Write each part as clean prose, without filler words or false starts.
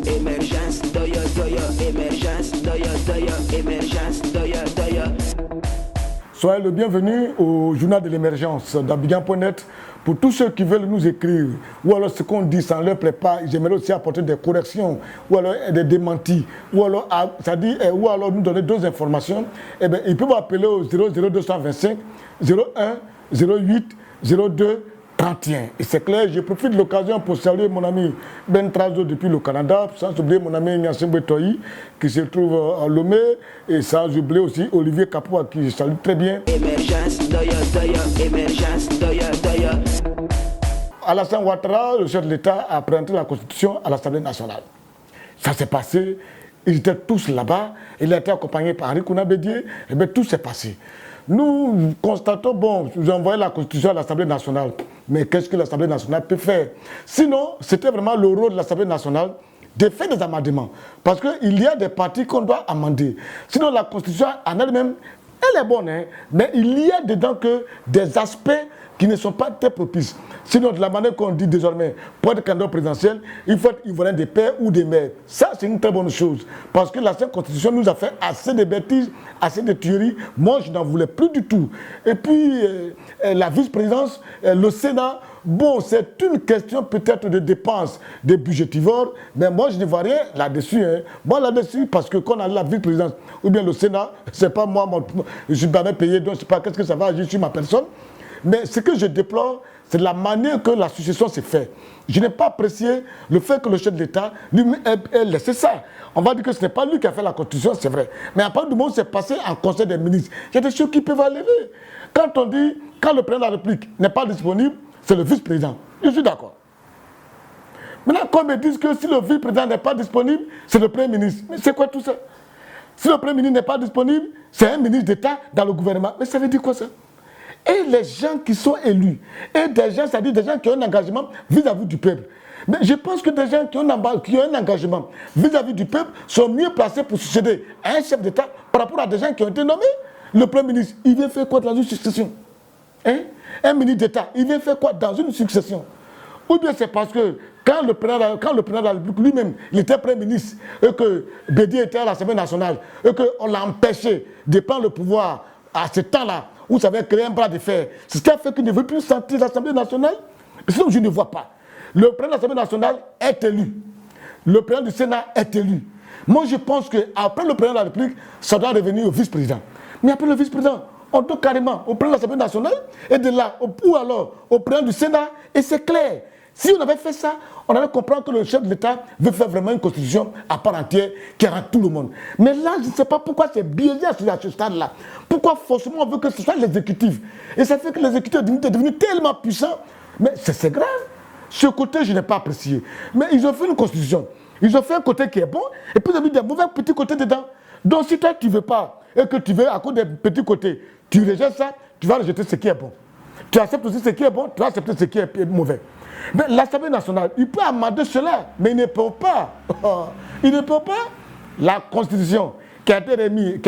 Émergence, doya, doya, émergence, doya, doya, émergence, doya, doya. Soyez le bienvenu au journal de l'émergence d'Abidjan.net. Pour tous ceux qui veulent nous écrire, ou alors ce qu'on dit, ça ne leur plaît pas, j'aimerais aussi apporter des corrections, ou alors des démentis, ou alors, ou alors nous donner d'autres informations, eh bien, ils peuvent appeler au 00225 01 08 02 31. Et c'est clair, je profite de l'occasion pour saluer mon ami Ben Trazo depuis le Canada, sans oublier mon ami Ignacio Betoyi qui se trouve à Lomé, et sans oublier aussi Olivier Capoua qui je salue très bien. Émergence, doya, doya, émergence, doya, doya. Alassane Ouattara, le chef de l'État, a présenté la Constitution à l'Assemblée nationale. Ça s'est passé, ils étaient tous là-bas, il a été accompagné par Henri Kouna Bédié, et bien tout s'est passé. Nous constatons, bon, nous envoyons la Constitution à l'Assemblée nationale, mais qu'est-ce que l'Assemblée nationale peut faire? Sinon, c'était vraiment le rôle de l'Assemblée nationale de faire des amendements, parce qu'il y a des parties qu'on doit amender. Sinon, la Constitution en elle-même, elle est bonne, hein, mais il y a dedans que des aspects qui ne sont pas très propices. Sinon, de la manière qu'on dit désormais, pour être candidat présidentiel, il faut être ivoirien des pères ou des mères. Ça, c'est une très bonne chose. Parce que l'ancienne Constitution nous a fait assez de bêtises, assez de tueries. Moi, je n'en voulais plus du tout. Et puis, la vice-présidence, le Sénat, bon, c'est une question peut-être de dépenses, de budgétivores, mais moi, je ne vois rien là-dessus. Hein. Moi, là-dessus, parce que quand on a la vice-présidence, ou bien le Sénat, c'est pas moi, je suis pas payé, donc je ne sais pas qu'est-ce que ça va agir sur ma personne. Mais ce que je déplore, c'est la manière que la succession s'est faite. Je n'ai pas apprécié le fait que le chef de l'État lui ait laissé ça. On va dire que ce n'est pas lui qui a fait la Constitution, c'est vrai. Mais à part du moment où c'est passé en Conseil des ministres, il y a des choses qui peuvent aller. Quand on dit, quand le président de la République n'est pas disponible, c'est le vice-président. Je suis d'accord. Maintenant, quand on me dit que si le vice-président n'est pas disponible, c'est le Premier ministre. Mais c'est quoi tout ça? Si le Premier ministre n'est pas disponible, c'est un ministre d'État dans le gouvernement. Mais ça veut dire quoi ça? Et les gens qui sont élus, et des gens, c'est-à-dire des gens qui ont un engagement vis-à-vis du peuple. Mais je pense que des gens qui ont un engagement vis-à-vis du peuple sont mieux placés pour succéder à un chef d'État par rapport à des gens qui ont été nommés. Le Premier ministre, il vient faire quoi dans une succession? Hein? Un ministre d'État, il vient faire quoi dans une succession? Ou bien c'est parce que quand le président de la République lui-même, il était Premier ministre, et que Bédié était à l'Assemblée nationale, et qu'on l'a empêché de prendre le pouvoir à ce temps-là, où ça avait créé un bras de fer. C'est ce qui a fait qu'il ne veut plus sentir l'Assemblée nationale. Sinon, je ne vois pas. Le président de l'Assemblée nationale est élu. Le président du Sénat est élu. Moi, je pense qu'après le président de la République, ça doit revenir au vice-président. Mais après le vice-président, on doit carrément au président de l'Assemblée nationale et de là, ou alors au président du Sénat, et c'est clair. Si on avait fait ça, on allait comprendre que le chef de l'État veut faire vraiment une constitution à part entière qui arrête tout le monde. Mais là, je ne sais pas pourquoi c'est biaisé à ce stade-là. Pourquoi forcément on veut que ce soit l'exécutif. Et ça fait que l'exécutif est devenu tellement puissant. Mais c'est grave. Ce côté, je n'ai pas apprécié. Mais ils ont fait une constitution. Ils ont fait un côté qui est bon, et puis ils ont mis des mauvais petits côtés dedans. Donc si toi, tu ne veux pas, et que tu veux à cause des petits côtés, tu rejettes ça, tu vas rejeter ce qui est bon. Tu acceptes aussi ce qui est bon, tu vas accepter ce qui est mauvais. Mais l'Assemblée nationale, il peut amender cela, mais il ne peut pas. Il ne peut pas. La Constitution qui a été remise,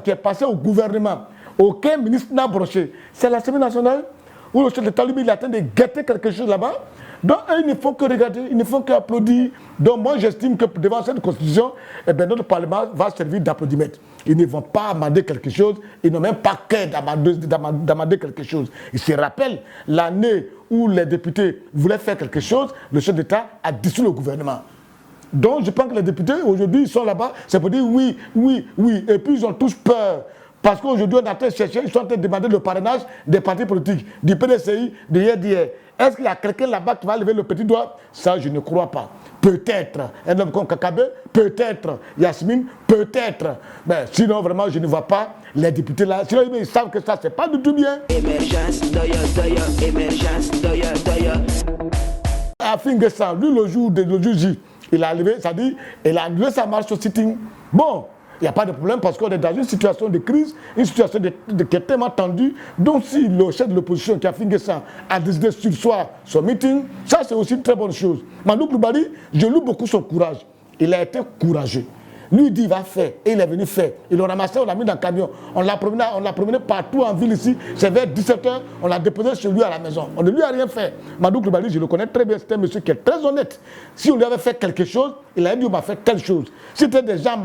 qui est passée au gouvernement, aucun ministre n'a broché. C'est l'Assemblée nationale où le chef de l'État, lui, il est en train de guetter quelque chose là-bas. Donc, eux, ils ne font que regarder, ils ne font qu'applaudir. Donc, moi, j'estime que devant cette Constitution, eh bien, notre Parlement va servir d'applaudimètre. Ils ne vont pas amender quelque chose, ils n'ont même pas cœur d'amender quelque chose. Ils se rappellent l'année où les députés voulaient faire quelque chose, le chef d'État a dissous le gouvernement. Donc, je pense que les députés, aujourd'hui, ils sont là-bas, c'est pour dire oui, oui, oui. Et puis, ils ont tous peur. Parce qu'aujourd'hui, on est en train de chercher, ils sont en train de demander le parrainage des partis politiques, du PDCI, de IRDR. Est-ce qu'il y a quelqu'un là-bas qui va lever le petit doigt? Ça, je ne crois pas. Peut-être un homme comme Kakabe, peut-être Yasmine, peut-être. Mais sinon, vraiment, je ne vois pas les députés là. Sinon, ils savent que ça, c'est pas du tout bien. Émergence, doya, doya, émergence, doya, doya. À Fingessan, lui, le jour J, il a levé, c'est-à-dire, il a annulé sa marche au sitting. Bon, il n'y a pas de problème parce qu'on est dans une situation de crise, une situation qui est tellement tendue. Donc, si le chef de l'opposition qui a Fingessan a décidé sur soi son meeting, ça, c'est aussi une très bonne chose. Mandou Coulibaly, je loue beaucoup son courage. Il a été courageux. Lui, il dit, il va faire. Et il est venu faire. Il l'a ramassé, on l'a mis dans le camion. On l'a promené partout en ville ici. C'est vers 17h, on l'a déposé chez lui à la maison. On ne lui a rien fait. Madou Coulibaly, je le connais très bien, c'est un monsieur qui est très honnête. Si on lui avait fait quelque chose, il a dit, on m'a fait telle chose. Si c'était des gens,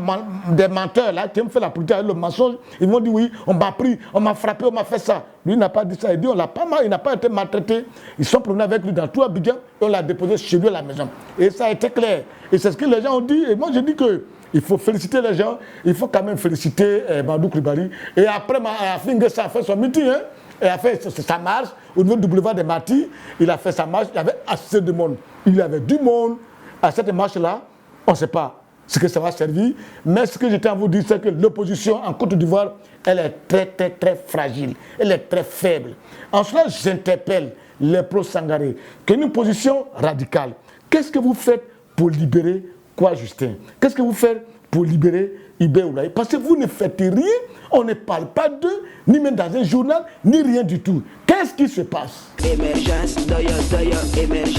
des menteurs, là, qui aiment faire la politique avec le mensonge, ils m'ont dit, oui, on m'a pris, on m'a frappé, on m'a fait ça. Lui, il n'a pas dit ça. Il dit, on l'a pas mal, il n'a pas été maltraité. Ils sont promenés avec lui dans tout Abidjan et on l'a déposé chez lui à la maison. Et ça a été clair. Et c'est ce que les gens ont dit. Et moi, je dis que il faut féliciter les gens. Il faut quand même féliciter Madou Coulibaly. Et après, Fingessa a fait son meeting. Hein, et a fait sa marche au niveau du boulevard des Martyrs. Il a fait sa marche. Il y avait assez de monde. Il y avait du monde à cette marche-là. On ne sait pas ce que ça va servir. Mais ce que j'étais à vous dire, c'est que l'opposition en Côte d'Ivoire, elle est très, très, très fragile. Elle est très faible. En cela, j'interpelle les pro-Sangaré, qui est une position radicale. Qu'est-ce que vous faites pour libérer quoi, Justin? Qu'est-ce que vous faites pour libérer Ibé Oulaye? Parce que vous ne faites rien, on ne parle pas d'eux, ni même dans un journal, ni rien du tout. Qu'est-ce qui se passe? Émergence, doya, doya, émergence.